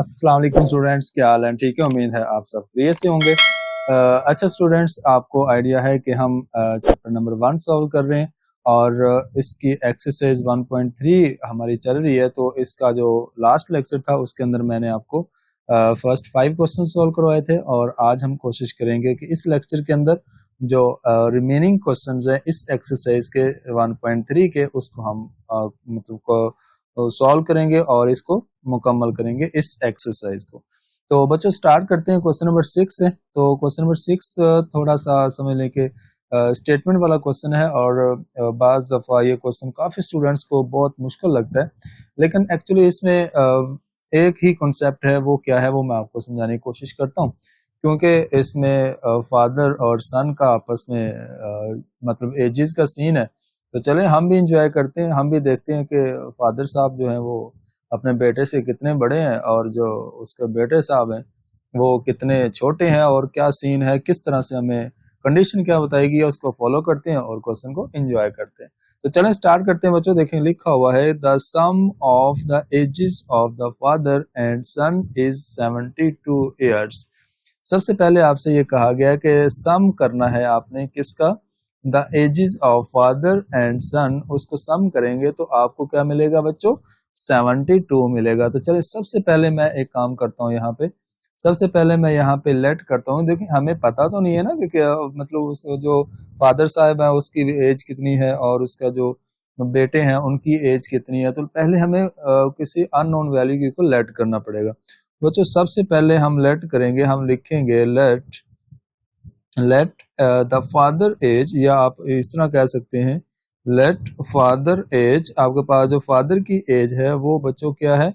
अस्सलाम वालेकुम स्टूडेंट्स, क्या हाल है? ठीक है, उम्मीद है आप सब प्रिय से होंगे। अच्छा स्टूडेंट्स, आपको आइडिया है कि हम चैप्टर नंबर 1 सॉल्व कर रहे हैं और इसकी एक्सरसाइज 1.3 हमारी चल रही है। तो इसका जो लास्ट लेक्चर था उसके अंदर मैंने आपको फर्स्ट 5 क्वेश्चन सॉल्व करवाए थे और आज हम कोशिश करेंगे कि इस लेक्चर के अंदर जो रिमेनिंग क्वेश्चंस हैं इस एक्सरसाइज के 1.3 के उसको हम मतलब सॉल्व करेंगे और इसको मुकम्मल करेंगे इस एक्सरसाइज को। तो बच्चों स्टार्ट करते हैं। क्वेश्चन नंबर 6 है। तो क्वेश्चन नंबर 6 थोड़ा सा समझ लें कि स्टेटमेंट वाला क्वेश्चन है और बाज़ दफ़ा ये क्वेश्चन काफ़ी स्टूडेंट्स को बहुत मुश्किल लगता है, लेकिन एक्चुअली इसमें एक ही कॉन्सेप्ट है। वो क्या है वो मैं आपको समझाने की कोशिश करता हूँ, क्योंकि इसमें फादर और सन का आपस में मतलब एजेस का सीन है। तो चले हम भी इंजॉय करते हैं, हम भी देखते हैं कि फादर साहब जो हैं वो अपने बेटे से कितने बड़े हैं और जो उसके बेटे साहब हैं वो कितने छोटे हैं और क्या सीन है, किस तरह से हमें कंडीशन क्या बताएगी, उसको फॉलो करते हैं और क्वेश्चन को एंजॉय करते हैं। तो चलें स्टार्ट करते हैं बच्चों। देखें लिखा हुआ है the sum of the ages of the father and son is 72 years. सबसे पहले आपसे ये कहा गया कि सम करना है आपने किसका, the ages of father and son. उसको सम करेंगे तो आपको क्या मिलेगा बच्चों, 72 मिलेगा। तो चलिए सबसे पहले मैं एक काम करता हूँ, यहाँ पे सबसे पहले मैं यहाँ पे लेट करता हूँ। देखिए हमें पता तो नहीं है ना कि मतलब उस जो फादर साहब है उसकी एज कितनी है और उसका जो बेटे हैं उनकी एज कितनी है। तो पहले हमें किसी अननोन वैल्यू को लेट करना पड़ेगा। बच्चों सबसे पहले हम लेट करेंगे, हम लिखेंगे लेट द फादर एज, या आप इस तरह कह सकते हैं लेट फादर एज। आपके पास जो फादर की एज है वो बच्चों क्या है,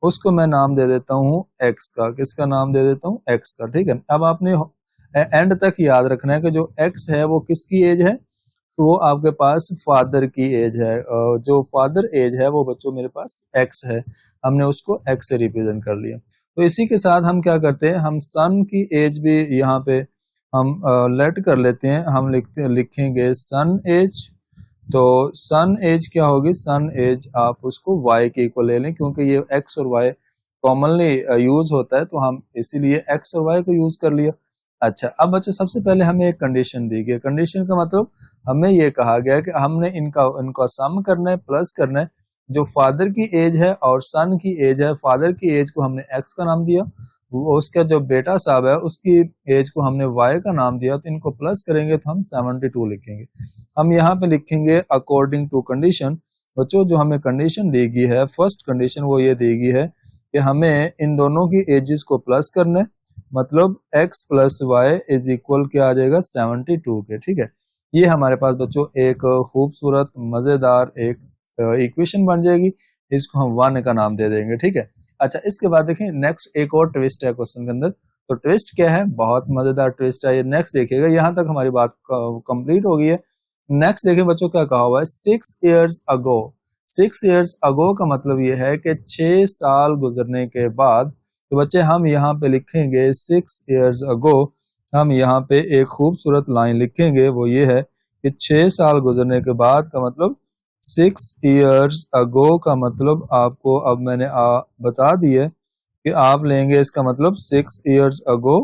उसको मैं नाम दे देता हूँ एक्स का। किसका नाम दे देता हूँ, एक्स का। ठीक है, अब आपने एंड तक याद रखना है कि जो एक्स है वो किसकी एज है, वो आपके पास फादर की एज है। जो फादर एज है वो बच्चों मेरे पास एक्स है, हमने उसको एक्स से रिप्रेजेंट कर लिया। तो इसी के साथ हम क्या करते हैं, हम सन की एज भी यहाँ पे हम लेट कर लेते हैं। हम लिखेंगे सन एज। तो सन एज क्या होगी, सन एज आप उसको y के इक्वल ले लें, क्योंकि ये x और y कॉमनली यूज होता है तो हम इसीलिए x और y को यूज कर लिया। अच्छा, अब बच्चों सबसे पहले हमें एक कंडीशन दी गई। कंडीशन का मतलब हमें ये कहा गया कि हमने इनका सम करना है, प्लस करना है। जो फादर की एज है और सन की एज है, फादर की एज को हमने x का नाम दिया, उसका जो बेटा साहब है उसकी एज को हमने y का नाम दिया। तो इनको प्लस करेंगे तो हम 72 लिखेंगे। हम यहाँ पे लिखेंगे अकॉर्डिंग टू कंडीशन। बच्चों जो हमें कंडीशन दी गई है, फर्स्ट कंडीशन वो ये दी गई है कि हमें इन दोनों की एजेस को प्लस करना है, मतलब x plus y is equal क्या आ जाएगा, 72 के। ठीक है, ये हमारे पास बच्चों एक खूबसूरत मजेदार एक इक्वेशन बन जाएगी। इसको हम 1 का नाम दे देंगे। ठीक है, अच्छा इसके बाद देखें नेक्स्ट एक और ट्विस्ट है क्वेश्चन के अंदर। तो ट्विस्ट क्या है, बहुत मजेदार ट्विस्ट है ये। नेक्स्ट देखिएगा, यहाँ तक हमारी बात कंप्लीट हो गई है। नेक्स्ट देखिए बच्चों क्या कहा हुआ है, 6 ईयर्स अगो। 6 ईयर्स अगो का मतलब ये है कि 6 साल गुजरने के बाद। तो बच्चे हम यहाँ पे लिखेंगे 6 ईयर्स अगो। हम यहाँ पे एक खूबसूरत लाइन लिखेंगे, वो ये है कि 6 साल गुजरने के बाद का मतलब 6 ईयर्स अगो का मतलब आपको अब मैंने बता दिया कि आप लेंगे इसका मतलब 6 ईयर्स अगो।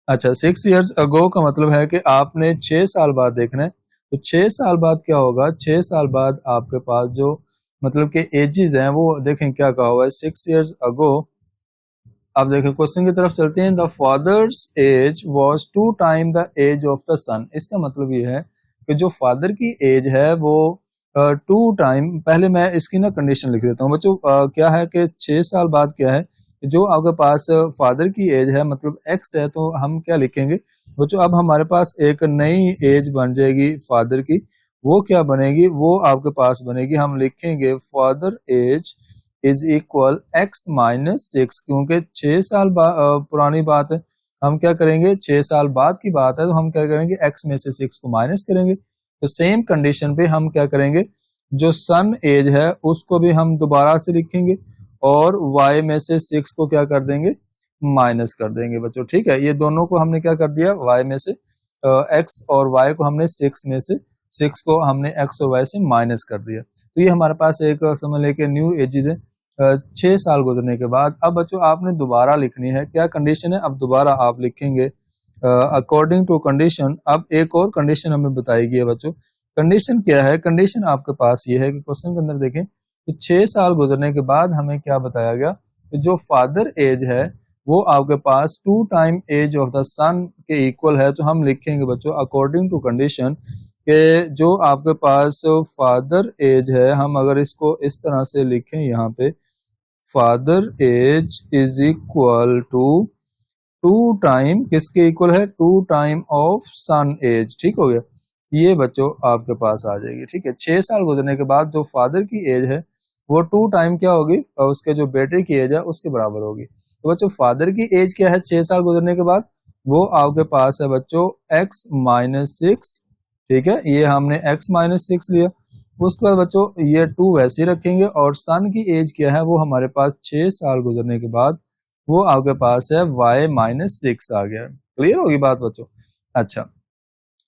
अच्छा, 6 ईयर्स अगो का मतलब है कि आपने 6 साल बाद देखना है। तो 6 साल बाद क्या होगा, 6 साल बाद आपके पास जो मतलब के एजेस हैं वो देखें क्या कहा हुआ है, 6 ईयर्स अगो। अब देखें क्वेश्चन की तरफ चलते हैं। The father's age was 2 time the age of the son. इसका मतलब ये है कि जो फादर की एज है वो 2 टाइम, पहले मैं इसकी ना कंडीशन लिख देता हूँ बच्चों। क्या है कि 6 साल बाद क्या है, जो आपके पास फादर की एज है मतलब x है, तो हम क्या लिखेंगे बच्चों, अब हमारे पास एक नई एज बन जाएगी फादर की। वो क्या बनेगी, वो आपके पास बनेगी, हम लिखेंगे father age is equal x minus 6, क्योंकि 6 साल पुरानी बात है। हम क्या करेंगे, 6 साल बाद की बात है तो हम क्या करेंगे, x में से 6 को माइनस करेंगे। तो सेम कंडीशन पे हम क्या करेंगे, जो सन एज है उसको भी हम दोबारा से लिखेंगे और y में से 6 को क्या कर देंगे, माइनस कर देंगे बच्चों। ठीक है, ये दोनों को हमने क्या कर दिया, y में से x और y को हमने 6 में से 6 को हमने x और y से माइनस कर दिया। तो ये हमारे पास एक समझ लें कि न्यू एजेस है। 6 साल गुजरने के बाद। अब बच्चों आपने दोबारा लिखनी है, क्या कंडीशन है, अब दोबारा आप लिखेंगे अकॉर्डिंग टू कंडीशन। अब एक और कंडीशन हमें बताएगी है बच्चों। कंडीशन क्या है, कंडीशन आपके पास ये है कि क्वेश्चन के अंदर देखें तो 6 साल गुजरने के बाद हमें क्या बताया गया कि जो फादर एज है वो आपके पास 2 टाइम एज ऑफ द सन के इक्वल है। तो हम लिखेंगे बच्चों अकॉर्डिंग टू कंडीशन कि जो आपके पास फादर एज है, हम अगर इसको इस तरह से लिखें यहाँ पे, father age is equal to 2 time, किसके इक्वल है, 2 टाइम ऑफ सन एज। ठीक हो गया, ये बच्चों आपके पास आ जाएगी। ठीक है, 6 साल गुजरने के बाद जो फादर की एज है वो 2 टाइम क्या होगी, उसके जो बेटे की एज है उसके बराबर होगी। तो बच्चों फादर की एज क्या है 6 साल गुजरने के बाद, वो आपके पास है बच्चों x माइनस 6। ठीक है, ये हमने x माइनस 6 लिया। उसके बाद बच्चों ये 2 वैसे ही रखेंगे और सन की एज क्या है वो हमारे पास 6 साल गुजरने के बाद वो आपके पास है y माइनस 6 आ गया। क्लियर होगी बात बच्चों। अच्छा,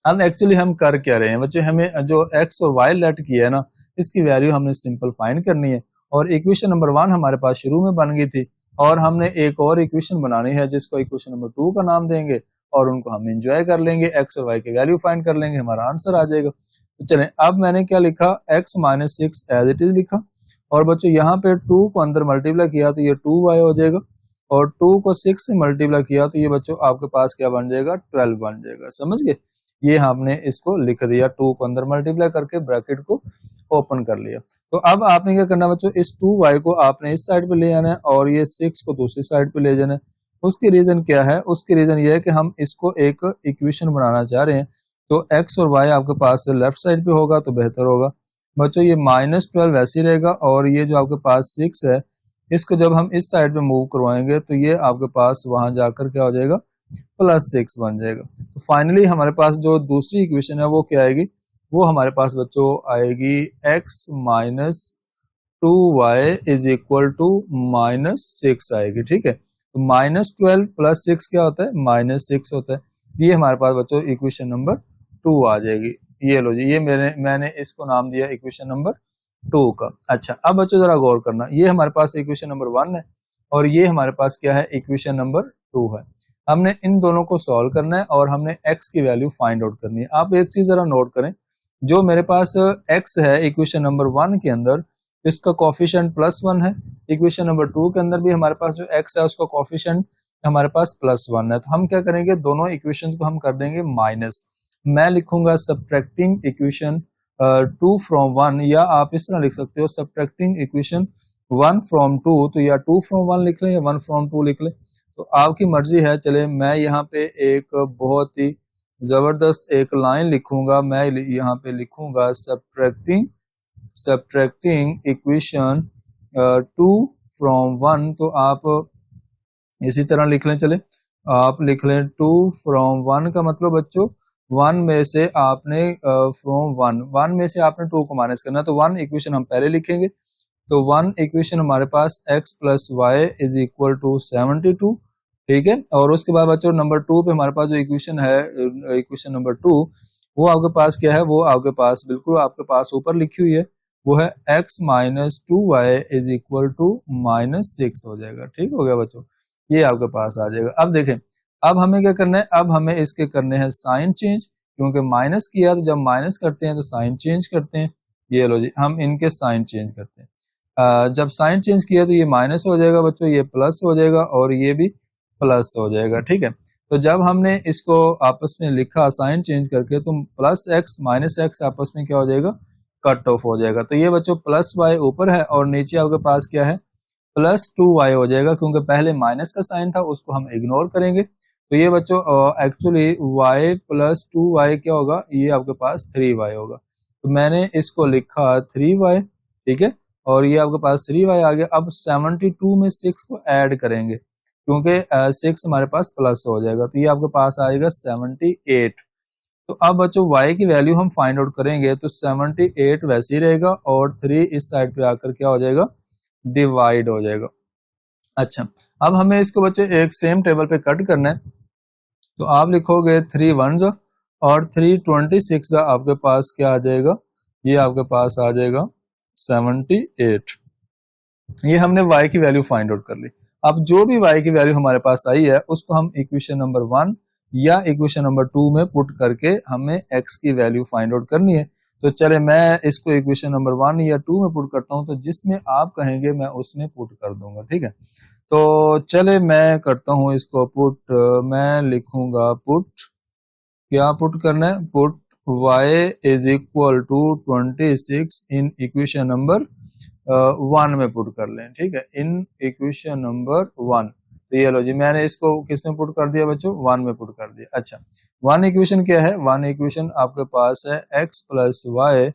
अब एक्चुअली हम कर क्या रहे हैं बच्चों, हमें जो x और y लेट किया है ना, इसकी वैल्यू हमने सिंपल फाइंड करनी है। और इक्वेशन नंबर 1 हमारे पास शुरू में बन गई थी और हमने एक और इक्वेशन बनानी है जिसको इक्वेशन नंबर 2 का नाम देंगे और उनको हम एंजॉय कर लेंगे, x और y की वैल्यू फाइंड कर लेंगे, हमारा आंसर आ जाएगा। तो चलें, अब मैंने क्या लिखा, x minus 6 as it is लिखा और बच्चों यहाँ पे 2 को अंदर मल्टीप्लाई किया तो ये 2y हो जाएगा और 2 को 6 से मल्टीप्लाई किया तो ये बच्चों आपके पास क्या बन जाएगा, 12 बन जाएगा। समझ गए, ये हमने इसको लिख दिया, 2 को अंदर मल्टीप्लाई करके ब्रैकेट को ओपन कर लिया। तो अब आपने क्या करना बच्चों, इस 2y को आपने इस साइड पे ले जाना है और ये 6 को दूसरी साइड पे ले जाना है। उसकी रीजन क्या है, उसकी रीजन ये है कि हम इसको एक इक्वेशन बनाना चाह रहे हैं। तो x और y आपके पास लेफ्ट साइड पे होगा तो बेहतर होगा बच्चों। ये -12 वैसे ही रहेगा और ये जो आपके पास 6 है इसको जब हम इस साइड पे मूव करवाएंगे तो ये आपके पास वहां जाकर क्या हो जाएगा, +6 बन जाएगा। तो फाइनली हमारे पास जो दूसरी इक्वेशन है वो क्या आएगी, वो हमारे पास बच्चों आएगी x minus 2y is equal to -6 आएगी। ठीक है, तो -12 + 6 क्या होता है, -6 होता है। ये हमारे पास बच्चों इक्वेशन नंबर 2 आ जाएगी। ये लो जी, ये मैंने इसको नाम दिया इक्वेशन नंबर 2 का। अच्छा, अब बच्चों जरा गौर करना, ये हमारे पास इक्वेशन नंबर 1 है और ये हमारे पास क्या है, इक्वेशन नंबर 2 है। हमने इन दोनों को सॉल्व करना है और हमने x की वैल्यू फाइंड आउट करनी है। आप एक चीज जरा नोट करें, जो मेरे पास x है इक्वेशन नंबर 1 के अंदर, इसका कोफिशिएंट +1 है। इक्वेशन नंबर 2 के अंदर भी हमारे पास जो x है उसका कोफिशिएंट हमारे पास +1 है। तो हम क्या करेंगे, दोनों इक्वेशंस को हम कर देंगे माइनस। मैं लिखूंगा सब्ट्रैक्टिंग इक्वेशन 2 फ्रॉम 1, या आप इस तरह लिख सकते हो सब्ट्रैक्टिंग इक्वेशन 1 फ्रॉम 2। तो या 2 फ्रॉम 1 लिख लें या 1 फ्रॉम 2 लिख लें, तो आपकी मर्जी है। चले, मैं यहाँ पे एक बहुत ही जबरदस्त एक लाइन लिखूंगा, मैं यहाँ पे लिखूंगा सब्ट्रैक्टिंग इक्वेशन 2 फ्रॉम 1। तो आप इसी तरह लिख लें, चले आप लिख लें 2 फ्रॉम 1 का मतलब बच्चों 1 में से आपने फ्रॉम 1 में से आपने 2 को माइनस करना है। तो 1 इक्वेशन हम पहले लिखेंगे, तो 1 इक्वेशन हमारे पास x + y is equal to 72। ठीक है, और उसके बाद बच्चों नंबर 2 पे हमारे पास जो इक्वेशन है, इक्वेशन नंबर 2, वो आपके पास क्या है, वो आपके पास बिल्कुल आपके पास ऊपर लिखी हुई है, वो है x minus 2y is equal to -6 हो जाएगा। ठीक हो गया बच्चों, ये आपके पास आ जाएगा। अब देखें, अब हमें क्या करना है, अब हमें इसके करने हैं साइन चेंज, क्योंकि माइनस किया तो जब माइनस करते हैं तो साइन चेंज करते हैं। ये लो जी, हम इनके साइन चेंज करते हैं। जब साइन चेंज किया तो ये माइनस हो जाएगा बच्चों, ये प्लस हो जाएगा और ये भी प्लस हो जाएगा। ठीक है, तो जब हमने इसको आपस में लिखा साइन चेंज करके, तो +x -x आपस में क्या हो जाएगा, कट ऑफ हो जाएगा। तो ये बच्चों +y ऊपर है और नीचे आपके पास क्या है, +2y हो जाएगा, क्योंकि पहले माइनस का साइन था उसको हम इग्नोर करेंगे। तो ये बच्चों एक्चुअली y + 2y क्या होगा, ये आपके पास 3y होगा। तो मैंने इसको लिखा 3y। ठीक है, और ये आपके पास 3y आ गया। अब 72 में 6 को ऐड करेंगे, क्योंकि 6 हमारे पास प्लस हो जाएगा, तो ये आपके पास आएगा 78। तो अब बच्चों y की वैल्यू हम फाइंड आउट करेंगे, तो 78 वैसे ही रहेगा और 3 इस साइड पे आकर क्या हो जाएगा, डिवाइड हो जाएगा। अच्छा, अब हमें इसको बच्चे एक सेम टेबल पे कट करना है, तो आप लिखोगे 3 1s और 3 26 आपके पास क्या आ जाएगा, ये आपके पास आ जाएगा 78। ये हमने y की वैल्यू फाइंड आउट कर ली। अब जो भी y की वैल्यू हमारे पास आई है उसको हम इक्वेशन नंबर 1 या इक्वेशन नंबर 2 में पुट करके हमें x की वैल्यू फाइंड आउट करनी है। तो चले मैं इसको इक्वेशन नंबर 1 या 2 में पुट करता हूं, तो जिसमें आप कहेंगे मैं उसमें पुट कर दूंगा, ठीक है। तो चले मैं करता हूं इसको पुट, मैं लिखूंगा पुट, क्या पुट करना है, put y is equal to 26 in equation number 1 में पुट कर लें, ठीक है, इन इक्वेशन नंबर 1। तो ये लो जी, मैंने इसको किस में पुट कर दिया बच्चों, 1 में पुट कर दिया। अच्छा, 1 इक्वेशन क्या है, 1 इक्वेशन आपके पास है x plus y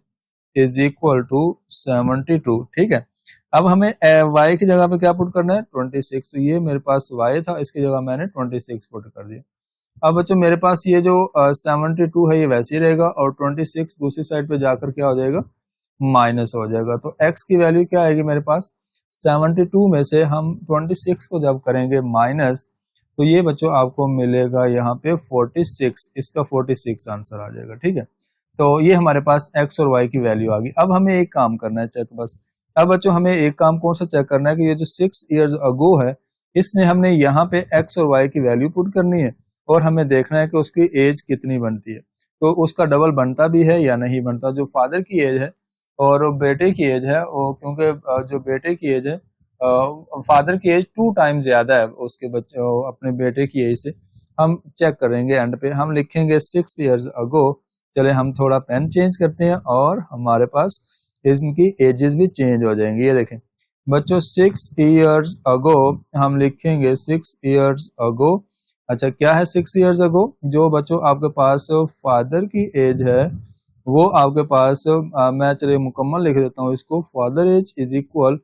is equal to 72, ठीक है। अब हमें y की जगह पे क्या पुट करना है, 26। तो ये मेरे पास y था, इसकी जगह मैंने 26 पुट कर दिया। अब बच्चों मेरे पास ये जो 72 है ये वैसे ही रहेगा, और 26 दूसरी साइड पे जाकर क्या हो जाएगा, माइनस हो जाएगा। तो x की वैल्यू क्या आएगी मेरे पास, 72 में से हम 26 को जब करेंगे माइनस, तो ये बच्चों आपको मिलेगा यहाँ पे 46, इसका 46 आंसर आ जाएगा, ठीक है। तो ये हमारे पास x और y की वैल्यू आ गई। अब हमें एक काम करना है चेक बस। अब बच्चों हमें एक काम कौन सा चेक करना है कि ये जो 6 इयर्स अगो है इसमें हमने यहाँ पे x और y की वैल्यू पुट करनी है, और हमें देखना है कि उसकी एज कितनी बनती है। तो उसका डबल बनता भी है या नहीं बनता। जो फादर की एज है और बेटे की एज है, वो क्योंकि जो बेटे की एज है, फादर की एज 2 टाइम्स ज्यादा है उसके बच्चे अपने बेटे की एज से। हम चेक करेंगे एंड पे, हम लिखेंगे 6 इयर्स अगो। चले हम थोड़ा पेन चेंज करते हैं और हमारे पास इनकी एजेस भी चेंज हो जाएंगी। ये देखें बच्चों, 6 इयर्स अगो हम लिखेंगे 6 इयर्स अगो। अच्छा, क्या है 6 इयर्स अगो, जो बच्चों आपके पास फादर की एज है वो आपके पास मैं चलिए मुकम्मल लिख देता हूँ इसको, father age is equal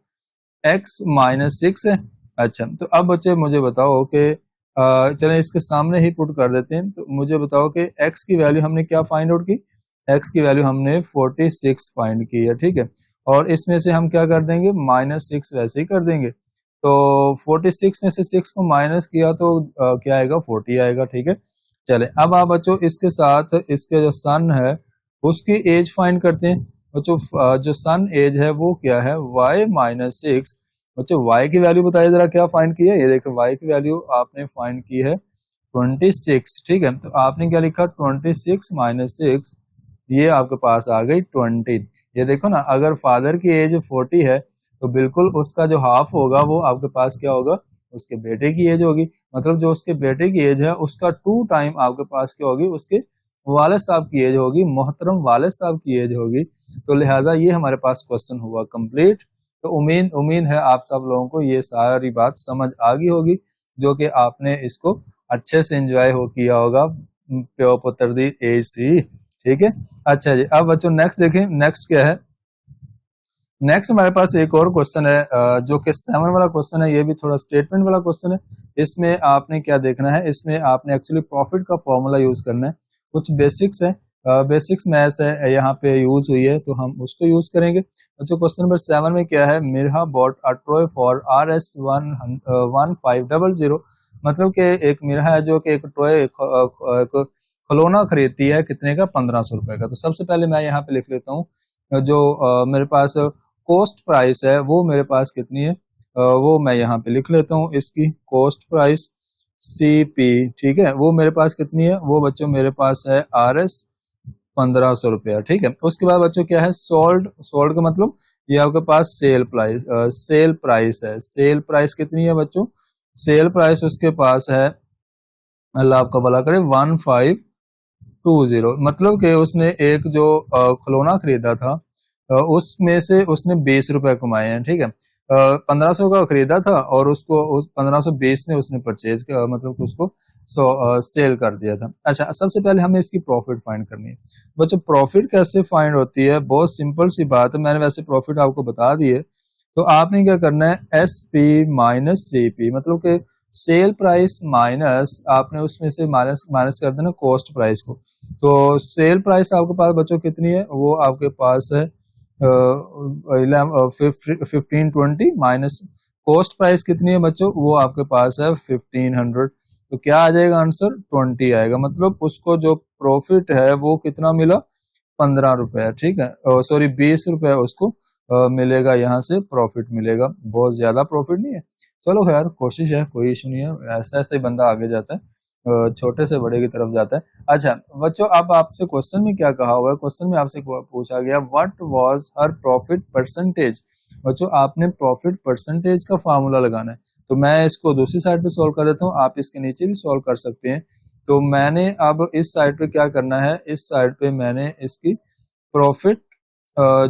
x minus 6 है। अच्छा, तो अब बच्चे मुझे बताओ कि चले इसके सामने ही पुट कर देते हैं। तो मुझे बताओ कि x की वैल्यू हमने क्या फाइंड आउट की, x की वैल्यू हमने 46 फाइंड की है, ठीक है। और इसमें से हम क्या कर देंगे, -6 वैसे ही कर देंगे। तो 46 में से 6 को माइनस किया तो क्या आएगा, 40 आएगा, ठीक है। चले अब आप बच्चों इसके साथ इसके जो सन है उसकी एज फाइंड करते हैं। बच्चों जो सन एज है वो क्या है, y माइनस 6। बच्चों y की वैल्यू बताइए जरा, क्या फाइंड की है, ये देखो y की वैल्यू आपने फाइंड की है 26, ठीक है। तो आपने क्या लिखा, 26 माइनस 6, ये आपके पास आ गई 20। ये देखो ना, अगर फादर की एज 40 है तो बिल्कुल उसका जो हाफ होगा वो आपके पास क्या होगा, उसके बेटे की एज होगी। मतलब जो उसके बेटे की एज है उसका 2 टाइम आपके पास क्या होगी, उसके वालिद साहब की एज होगी, मोहतरम वालिद साहब की एज होगी। तो लिहाजा ये हमारे पास क्वेश्चन हुआ कंप्लीट। तो उम्मीद है आप सब लोगों को ये सारी बात समझ आ गई होगी, जो कि आपने इसको अच्छे से एंजॉय किया होगा, प्यो पुत्र दी एज सी, ठीक है। अच्छा जी, अब बच्चों नेक्स्ट देखें, नेक्स्ट क्या है। नेक्स्ट हमारे पास एक और क्वेश्चन है जो कि 7 वाला क्वेश्चन है। ये भी थोड़ा स्टेटमेंट वाला क्वेश्चन है। इसमें आपने क्या देखना है, इसमें आपने एक्चुअली प्रॉफिट का फॉर्मूला यूज करना है। कुछ बेसिक्स है, बेसिक्स मैथ्स है यहाँ पे यूज हुई है, तो हम उसको यूज करेंगे। तो क्वेश्चन नंबर 7 में क्या है, Mirha bought a toy for RS1500। मतलब कि एक मिरहा है जो कि एक टॉय खिलौना खरीदती है, कितने का, 1500 रुपए का। तो सबसे पहले मैं यहाँ पे लिख लेता हूँ जो मेरे पास कॉस्ट प्राइस है वो मेरे पास कितनी है, वो मैं यहाँ पे लिख लेता हूँ। इसकी कॉस्ट प्राइस CP, ठीक है, वो मेरे पास कितनी है, वो बच्चों मेरे पास है RS 1500 रुपया, ठीक है। उसके बाद बच्चों क्या है, सोल्ड। सोल्ड का मतलब ये आपके पास सेल प्राइस, सेल प्राइस है। सेल प्राइस कितनी है बच्चों, सेल प्राइस उसके पास है, अल्लाह आपका भला करे, 1520। मतलब कि उसने एक जो खिलौना खरीदा था उसमें से उसने 20 रुपए कमाए हैं, ठीक है। 1500 का खरीदा था और उसको उस 1520 ने उसने परचेज किया, मतलब उसको सेल कर दिया था। अच्छा, सबसे पहले हमें इसकी प्रॉफिट फाइंड करनी है। बच्चों प्रॉफिट कैसे फाइंड होती है, बहुत सिंपल सी बात है, मैंने वैसे प्रॉफिट आपको बता दी है। तो आपने क्या करना है, SP माइनस CP, मतलब कि सेल प्राइस माइनस आपने उसमें से माइनस माइनस कर देना कॉस्ट प्राइस को। तो सेल प्राइस आपके पास बच्चों कितनी है, वो आपके पास है 1520 माइनस कॉस्ट प्राइस कितनी है बच्चों, वो आपके पास है 1500। तो क्या आ जाएगा आंसर, 20 आएगा। मतलब उसको जो प्रॉफिट है वो कितना मिला, 15 रुपए, ठीक है, सॉरी 20 रुपए उसको मिलेगा, यहाँ से प्रॉफिट मिलेगा, बहुत ज्यादा प्रॉफिट नहीं है। चलो खैर कोशिश है, कोई इशू नहीं है, ऐसा ऐसा ही बंदा आगे जाता है, छोटे से बड़े की तरफ जाता है। अच्छा बच्चों, अब आपसे क्वेश्चन में क्या कहा हुआ है, क्वेश्चन में आपसे पूछा गया what was her profit percentage. बच्चों आपने प्रॉफिट परसेंटेज का फार्मूला लगाना है, तो मैं इसको दूसरी साइड पे सॉल्व कर देता हूँ, आप इसके नीचे भी सॉल्व कर सकते हैं। तो मैंने अब इस साइड पे क्या करना है, इस साइड पे मैंने इसकी प्रॉफिट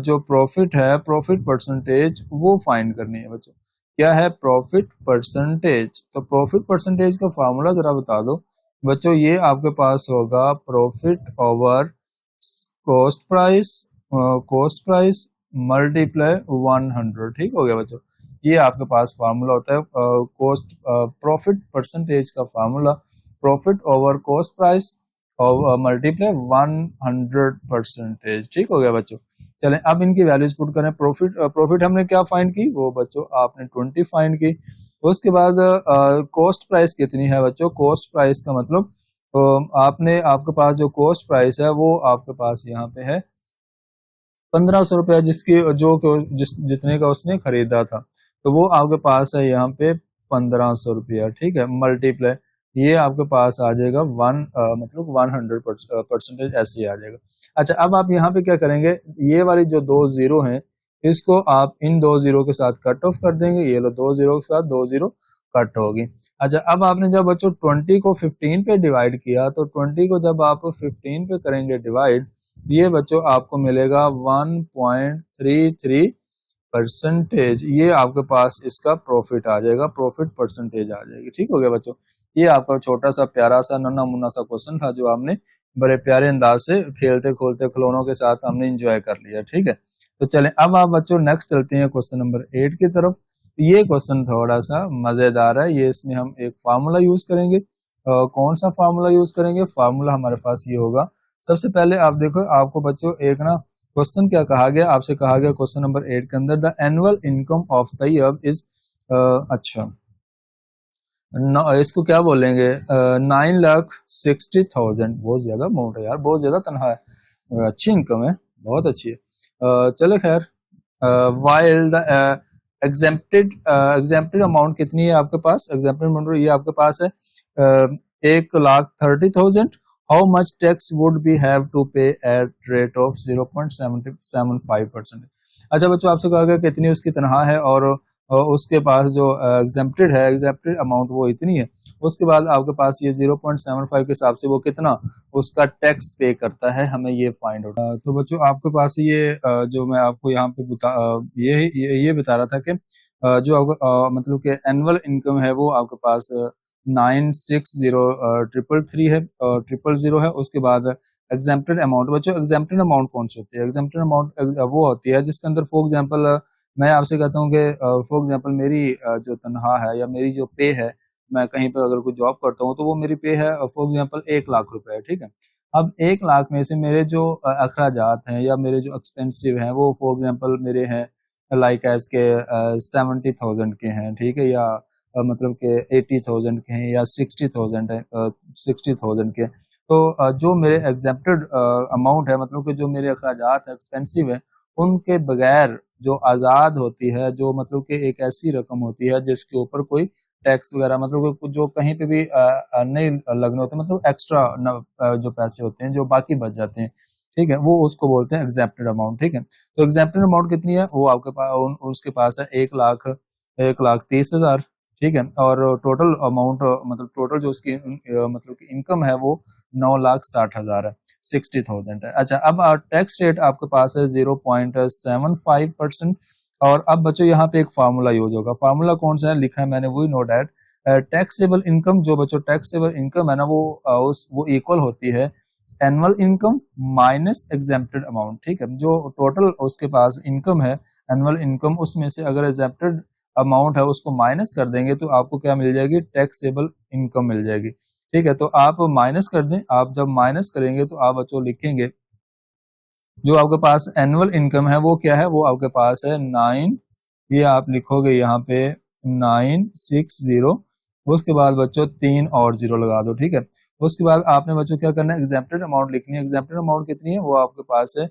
जो प्रॉफिट है, प्रॉफिट परसेंटेज वो फाइंड करनी है। बच्चों क्या है प्रॉफिट परसेंटेज, तो प्रॉफिट परसेंटेज का फार्मूला जरा बता दो। बच्चों ये आपके पास होगा profit over cost price, cost price multiply 100। ठीक हो गया बच्चों, ये आपके पास फार्मूला होता है कॉस्ट प्रॉफिट परसेंटेज का formula, profit over cost price और मल्टीप्लाई 100%। ठीक हो गया बच्चों। चलें अब इनकी वैल्यूज पुट करें। प्रॉफिट हमने क्या फाइंड की, वो बच्चों आपने 20 फाइंड की। उसके बाद कॉस्ट प्राइस कितनी है बच्चों, कॉस्ट प्राइस का मतलब आपने आपके पास जो कॉस्ट प्राइस है वो आपके पास यहाँ पे है 1500 रुपया, जिसकी जितने का उसने खरीदा था, तो वो आपके पास है यहाँ पे 1500 रुपया। ठीक है, मल्टीप्लाई ये आपके पास आ जाएगा मतलब 100% ऐसे ही आ जाएगा। अच्छा अब आप यहाँ पे क्या करेंगे, ये वाली जो दो जीरो हैं इसको आप इन दो जीरो के साथ कट ऑफ कर देंगे, ये लो दो जीरो के साथ दो जीरो कट होगी। अच्छा अब आपने जब बच्चों 20 को 15 पे डिवाइड किया, तो 20 को जब आप 15 पे करेंगे डिवाइड, ये बच्चों आपको मिलेगा 1.33%। ये आपके पास इसका प्रॉफिट आ जाएगा, प्रॉफिट परसेंटेज आ जाएगी। ठीक हो गया बच्चों, ये आपका छोटा सा प्यारा सा नन्हा मुन्ना सा क्वेश्चन था जो आपने बड़े प्यारे अंदाज से खेलते खोलते खिलौनों के साथ हमने एंजॉय कर लिया। ठीक है, तो चलें अब आप बच्चों नेक्स्ट चलते हैं क्वेश्चन नंबर 8 की तरफ। ये क्वेश्चन थोड़ा सा मजेदार है, ये इसमें हम एक फार्मूला यूज करेंगे। कौन सा फार्मूला यूज करेंगे, फार्मूला हमारे पास ये होगा। सबसे पहले आप देखो, आपको बच्चों एक ना क्वेश्चन क्या कहा गया, आपसे कहा गया क्वेश्चन नंबर 8 के अंदर the annual income of the year is, अच्छा इसको क्या बोलेंगे, 9,60,000। बहुत ज्यादा अमाउंट है यार, बहुत ज्यादा तनख्वाह है, अच्छी इनकम है, बहुत अच्छी है। चलो खैर, वाइल द एग्जेम्प्टेड अमाउंट कितनी है आपके पास, एग्जेम्प्टेड अमाउंट ये आपके पास है 1,30,000। How much tax would be have to pay at rate of 0.75%। अच्छा बच्चों आपसे कहा गया कितनी उसकी तनख्वाह है, और उसके पास जो एग्जेम्प्टेड है, एग्जेम्प्टेड अमाउंट वो इतनी है। उसके बाद आपके पास ये 0.75 के हिसाब से वो कितना उसका टैक्स पे करता है, हमें ये फाइंड आउट। तो बच्चों आपके पास ये जो मैं आपको यहाँ पे ये बता रहा था कि जो आपको मतलब कि एनुअल इनकम है वो आपके पास 960,333 है, 000 है। उसके बाद एग्जेम्प्टेड अमाउंट, बच्चों एग्जेम्प्टेड अमाउंट कौन सी होती है, एग्जेम्प्टेड अमाउंट वो होती है जिसके अंदर फॉर एग्जाम्पल मैं आपसे कहता हूँ कि फॉर एग्जांपल मेरी जो तनख्वाह है या मेरी जो पे है, मैं कहीं पर अगर कोई जॉब करता हूँ तो वो मेरी पे है फॉर एग्जांपल 1,00,000 रुपए है। ठीक है, अब 1,00,000 में से मेरे जो अखराजात हैं या मेरे जो एक्सपेंसिव हैं वो फॉर एग्जांपल मेरे हैं लाइक एज के 70,000 के हैं। ठीक है, या मतलब के 80,000 के हैं या 60,000 है, 60,000 के। तो जो मेरे एग्जेम्प्टेड अमाउंट है, मतलब कि जो मेरे अखराजात एक्सपेंसिव है, उनके बगैर जो आज़ाद होती है, जो मतलब कि एक ऐसी रकम होती है जिसके ऊपर कोई टैक्स वगैरह मतलब जो कहीं पे भी नहीं लगने होते, मतलब एक्स्ट्रा जो पैसे होते हैं जो बाकी बच जाते हैं। ठीक है, वो उसको बोलते हैं एग्जेप्टेड अमाउंट। ठीक है, तो एग्जेप्टेड अमाउंट कितनी है, वो आपके पास उसके पास है 1,30,000। ठीक है, और टोटल अमाउंट मतलब टोटल जो उसकी मतलब की इनकम है वो 9,60,000 है, 60,000 है। अच्छा अब टैक्स रेट आपके पास है 0.75%। और अब बच्चों यहाँ पे एक फार्मूला यूज होगा, फार्मूला कौन सा है लिखा है मैंने, वही नोट एट टैक्सेबल इनकम। जो बच्चों टैक्सेबल इनकम है ना वो इक्वल होती है annual income minus exempted amount. ठीक है, जो टोटल उसके पास इनकम है एनुअल इनकम, उसमें से अगर एग्जेम्प्टेड अमाउंट है उसको माइनस कर देंगे तो आपको क्या मिल जाएगी, टैक्सेबल इनकम मिल जाएगी। ठीक है, तो आप माइनस कर दें, आप जब माइनस करेंगे तो आप बच्चों लिखेंगे जो आपके पास एनुअल इनकम है वो क्या है, वो आपके पास है 9, ये आप लिखोगे यहाँ पे 960। उसके बाद बच्चों 3 और 0 लगा दो। ठीक है, उसके बाद आपने बच्चों क्या करना है, एग्जेम्प्टेड अमाउंट लिखनी है। एग्जेम्प्टेड अमाउंट कितनी है, वो आपके पास है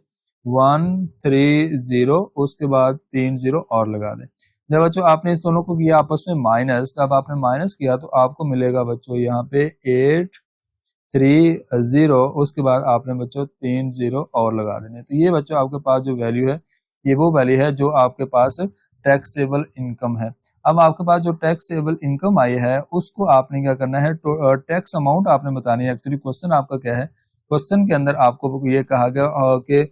130, उसके बाद 3 0 और लगा दें। जब बच्चों आपने इस दोनों को किया आपस में माइनस, तब आपने माइनस किया तो आपको मिलेगा बच्चों यहाँ पे 830, उसके बाद आपने बच्चों 3 0 और लगा देने। तो ये बच्चों आपके पास जो वैल्यू है ये वो वैल्यू है जो आपके पास टैक्सेबल इनकम है। अब आपके पास जो टैक्सेबल इनकम आई है उसको आपने क्या करना है, टैक्स अमाउंट आपने बतानी है। एक्चुअली क्वेश्चन आपका क्या है, क्वेश्चन के अंदर आपको ये कहा गया कि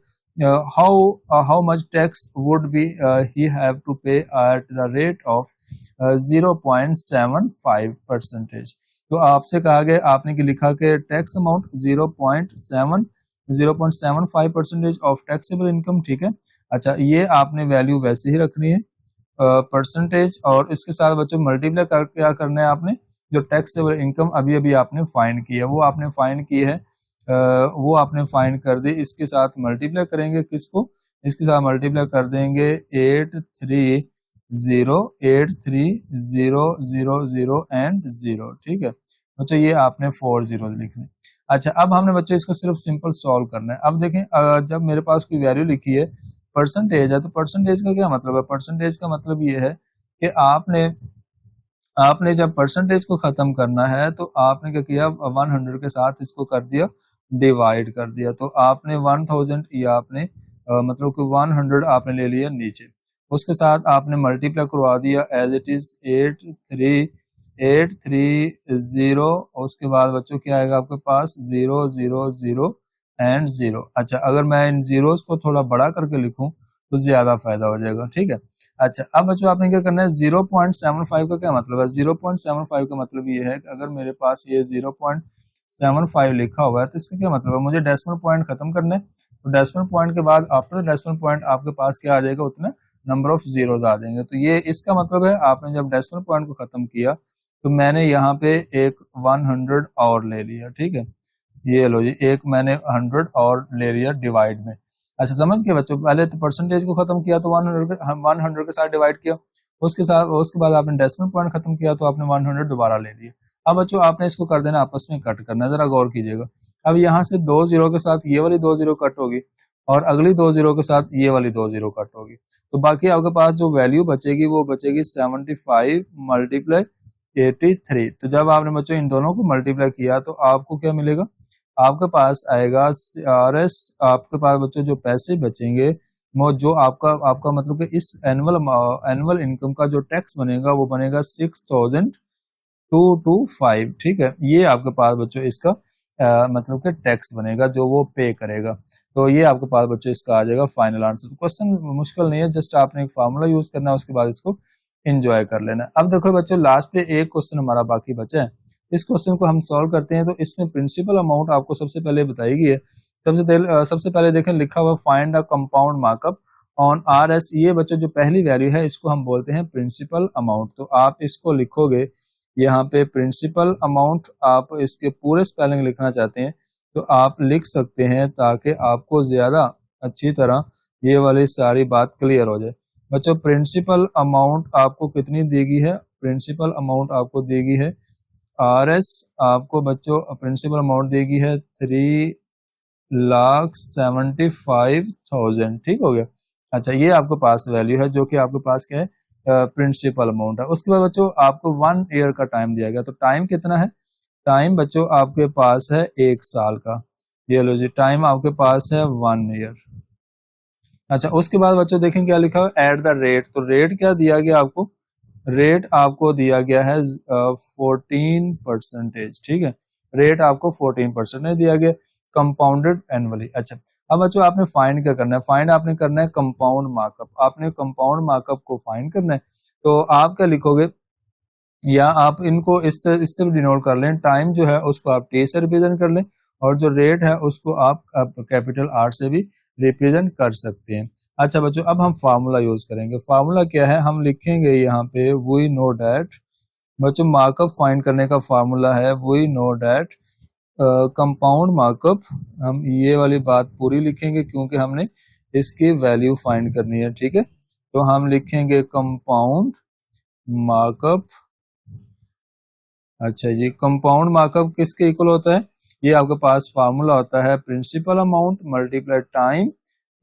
how much tax would be he have to pay at the rate of 0.75%। तो आपसे कहा गया, आपने कि लिखा कि tax amount 0.75% of taxable income, ठीक है। अच्छा, ये आपने वैल्यू वैसे ही रखनी है परसेंटेज, और इसके साथ बच्चों मल्टीप्लाई कर क्या करना है आपने, जो टैक्सेबल इनकम अभी अभी आपने फाइंड की है वो आपने फाइंड की है, वो आपने फाइंड कर दी। इसके साथ मल्टीप्लाई करेंगे किसको, इसके साथ मल्टीप्लाई कर देंगे 830 एंड 0, ठीक है बच्चों। ये आपने 4 0 लिखने। अच्छा, अब हमने बच्चों इसको सिर्फ सिंपल सॉल्व करना है। अब देखें, जब मेरे पास कोई वैल्यू लिखी है परसेंटेज है, तो परसेंटेज का क्या मतलब है, परसेंटेज का मतलब ये है कि आपने जब परसेंटेज को खत्म करना है तो आपने क्या किया, 100 के साथ इसको कर दिया डिवाइड कर दिया। तो आपने 1000 या आपने मतलब कि 100 आपने ले लिया नीचे, उसके साथ आपने मल्टीप्लाई करवा दिया एज इट इज 830, उसके बाद बच्चों क्या आएगा आपके पास 0 0 0 एंड 0। अच्छा, अगर मैं इन जीरोस को थोड़ा बड़ा करके लिखूं तो ज्यादा फायदा हो जाएगा, ठीक है। अच्छा, अब बच्चों आपने क्या करना है, 0.75 का क्या मतलब है, 0.75 का मतलब ये है कि अगर मेरे पास ये 0.75 लिखा हुआ है तो इसका क्या मतलब है, मुझे डेसिमल पॉइंट खत्म करना है। तो डेसिमल पॉइंट के बाद आफ्टर डेसिमल पॉइंट आपके पास क्या आ जाएगा, उतना नंबर ऑफ जीरोस आ जाएंगे। तो ये इसका मतलब है आपने जब डेसिमल पॉइंट को खत्म किया तो मैंने यहाँ पे एक 100 और ले लिया, ठीक है। ये लो जी, एक मैंने 100 और ले लिया डिवाइड में। अच्छा, समझ गए बच्चों, पहले तो परसेंटेज को खत्म किया तो 100 के साथ डिवाइड किया, उसके बाद आपने डेसिमल पॉइंट खत्म किया तो आपने 100 दोबारा ले लिया। अब बच्चों आपने इसको कर देना आपस में कट करना, जरा गौर कीजिएगा। अब यहाँ से 2 0 के साथ ये वाली 2 0 कट होगी और अगली 2 0 के साथ ये वाली 2 0 कट होगी। तो बाकी आपके पास जो वैल्यू बचेगी वो बचेगी 75 मल्टीप्लाई 83। तो जब आपने बच्चों इन दोनों को मल्टीप्लाई किया तो आपको क्या मिलेगा, आपके पास आएगा RS, आपके पास बच्चों जो पैसे बचेंगे वो जो आपका मतलब कि इस एनुअल इनकम का जो टैक्स बनेगा वो बनेगा 6225, ठीक है। ये आपके पास बच्चों इसका मतलब कि टैक्स बनेगा जो वो पे करेगा। तो ये आपके पास बच्चों इसका आ जाएगा फाइनल आंसर। तो क्वेश्चन मुश्किल नहीं है, जस्ट आपने एक फार्मूला यूज करना है, उसके बाद इसको एंजॉय कर लेना। अब देखो बच्चों, लास्ट पे एक क्वेश्चन हमारा बाकी बचा है, इस क्वेश्चन को हम सॉल्व करते हैं। तो इसमें प्रिंसिपल अमाउंट आपको सबसे पहले बताई गई है। सबसे पहले देखें लिखा हुआ find the compound markup on RS। ये बच्चों जो पहली वैल्यू है इसको हम बोलते हैं प्रिंसिपल अमाउंट। तो आप इसको लिखोगे यहाँ पे प्रिंसिपल अमाउंट, आप इसके पूरे स्पेलिंग लिखना चाहते हैं तो आप लिख सकते हैं ताकि आपको ज्यादा अच्छी तरह ये वाली सारी बात क्लियर हो जाए। बच्चों प्रिंसिपल अमाउंट आपको कितनी देगी है, प्रिंसिपल अमाउंट आपको देगी है RS, आपको बच्चों प्रिंसिपल अमाउंट देगी है 3,75,000, ठीक हो गया। अच्छा, ये आपके पास वैल्यू है जो कि आपके पास क्या है, प्रिंसिपल अमाउंट है। उसके बाद बच्चों आपको 1 ईयर का टाइम दिया गया। तो टाइम कितना है, टाइम बच्चों आपके पास है 1 साल का। ये लो जी, टाइम आपके पास है 1 ईयर। अच्छा, उसके बाद बच्चों देखें क्या लिखा है, एट द रेट। तो रेट क्या दिया गया आपको, रेट आपको दिया गया है 14%, ठीक है। रेट आपको 14% दिया गया, कंपाउंडेड एनुअली। अच्छा, अब बच्चों आपने फाइंड क्या करना है, फाइंड आपने करना है कंपाउंड मार्कअप। आपने कंपाउंड मार्कअप को फाइंड करना है। तो आप क्या लिखोगे, या आप इनको इससे भी डिनोट कर लें, टाइम जो है उसको आप T से रिप्रेजेंट कर लें और जो रेट है उसको आप कैपिटल R से भी रिप्रेजेंट कर सकते हैं। अच्छा बच्चों, अब हम फार्मूला यूज करेंगे। फार्मूला क्या है, हम लिखेंगे यहाँ पे वी नो डैट, बच्चों मार्कअप फाइंड करने का फार्मूला है we know that compound markup. हम ये वाली बात पूरी लिखेंगे क्योंकि हमने इसकी वैल्यू फाइंड करनी है, ठीक है। तो हम लिखेंगे कंपाउंड मार्कअप। अच्छा जी, कंपाउंड मार्कअप किसके इक्वल होता है, ये आपके पास फार्मूला होता है प्रिंसिपल अमाउंट मल्टीप्लाई टाइम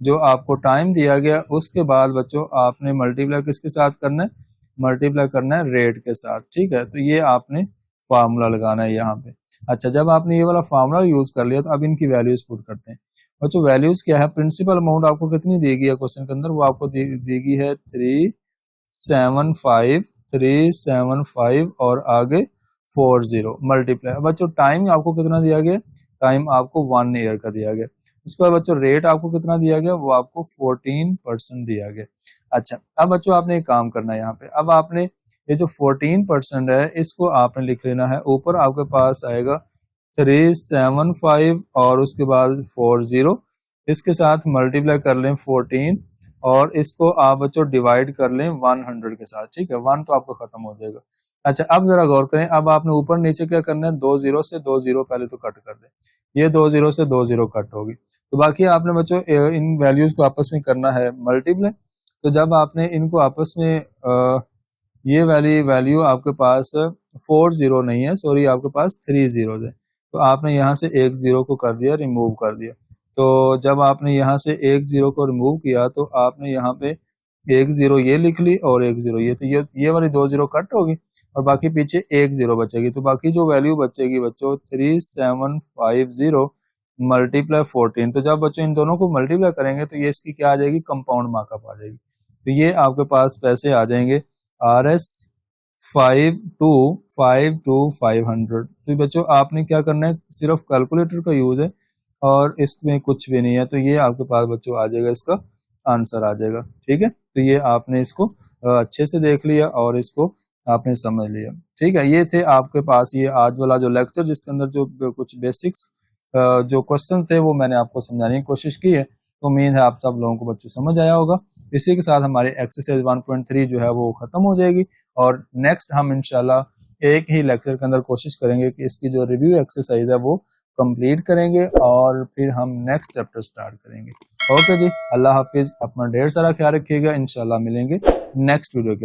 जो आपको टाइम दिया गया उसके बाद बच्चों आपने मल्टीप्लाई किसके साथ करना है, मल्टीप्लाई करना है रेट के साथ, ठीक है। तो ये आपने फार्मूला लगाना है यहाँ पे। अच्छा, जब आपने ये वाला फार्मूला यूज कर लिया तो अब इनकी वैल्यूज पुट करते हैं। बच्चों वैल्यूज क्या है, प्रिंसिपल अमाउंट आपको कितनी दी गई है क्वेश्चन के अंदर, वो आपको दी गई है 375 और आगे 40 मल्टीप्लाई। बच्चों टाइम आपको कितना दिया गया, टाइम आपको 1 ईयर का दिया गया। उसके बाद बच्चों रेट आपको कितना दिया गया, वो आपको 14% दिया गया। अच्छा, अब बच्चों आपने एक काम करना है यहाँ पे, अब आपने ये जो 14% है इसको आपने लिख लेना है। ऊपर आपके पास आएगा 375 और उसके बाद 40, इसके साथ मल्टीप्लाई कर लें 14 और इसको आप बच्चों डिवाइड कर लें 100 के साथ, ठीक है। 1 तो आपको खत्म हो जाएगा। अच्छा, अब जरा गौर करें, अब आपने ऊपर नीचे क्या करना है, 2 0 से 2 0 पहले तो कट कर दें, ये 2 0 से 2 0 कट होगी। तो बाकी आपने बच्चों इन वैल्यूज को आपस में करना है मल्टीप्लाई। तो जब आपने इनको आपस में ये वैल्यू आपके पास 40 नहीं है, सॉरी आपके पास 3 0 है, तो आपने यहाँ से एक 0 को कर दिया, रिमूव कर दिया। तो जब आपने यहाँ से एक 0 को रिमूव किया तो आपने यहाँ पे एक 0 ये लिख ली और एक 0 ये, तो ये वाली 2 0 कट होगी और बाकी पीछे एक 0 बचेगी। तो बाकी जो वैल्यू बचेगी बच्चों 3750 मल्टीप्लाई 14। तो जब बच्चों इन दोनों को मल्टीप्लाई करेंगे तो ये इसकी क्या आ जाएगी, कंपाउंड मार्कअप आ जाएगी। तो ये आपके पास पैसे आ जाएंगे RS 500। तो बच्चों आपने क्या करना है, सिर्फ कैलकुलेटर का यूज है और इसमें कुछ भी नहीं है। तो ये आपके पास बच्चों आ जाएगा, इसका आंसर आ जाएगा, ठीक है। तो ये आपने इसको अच्छे से देख लिया और इसको आपने समझ लिया, ठीक है। ये थे आपके पास ये आज वाला जो लेक्चर, जिसके अंदर जो कुछ बेसिक्स जो क्वेश्चन थे वो मैंने आपको समझाने की कोशिश की है। तो उम्मीद है आप सब लोगों को बच्चों समझ आया होगा। इसी के साथ हमारी एक्सरसाइज 1.3 जो है वो खत्म हो जाएगी और नेक्स्ट हम इंशाल्लाह एक ही लेक्चर के अंदर कोशिश करेंगे कि इसकी जो रिव्यू एक्सरसाइज है वो कंप्लीट करेंगे और फिर हम नेक्स्ट चैप्टर स्टार्ट करेंगे। ओके जी, अल्लाह हाफिज, अपना ढेर सारा ख्याल रखिएगा। इंशाल्लाह मिलेंगे नेक्स्ट वीडियो के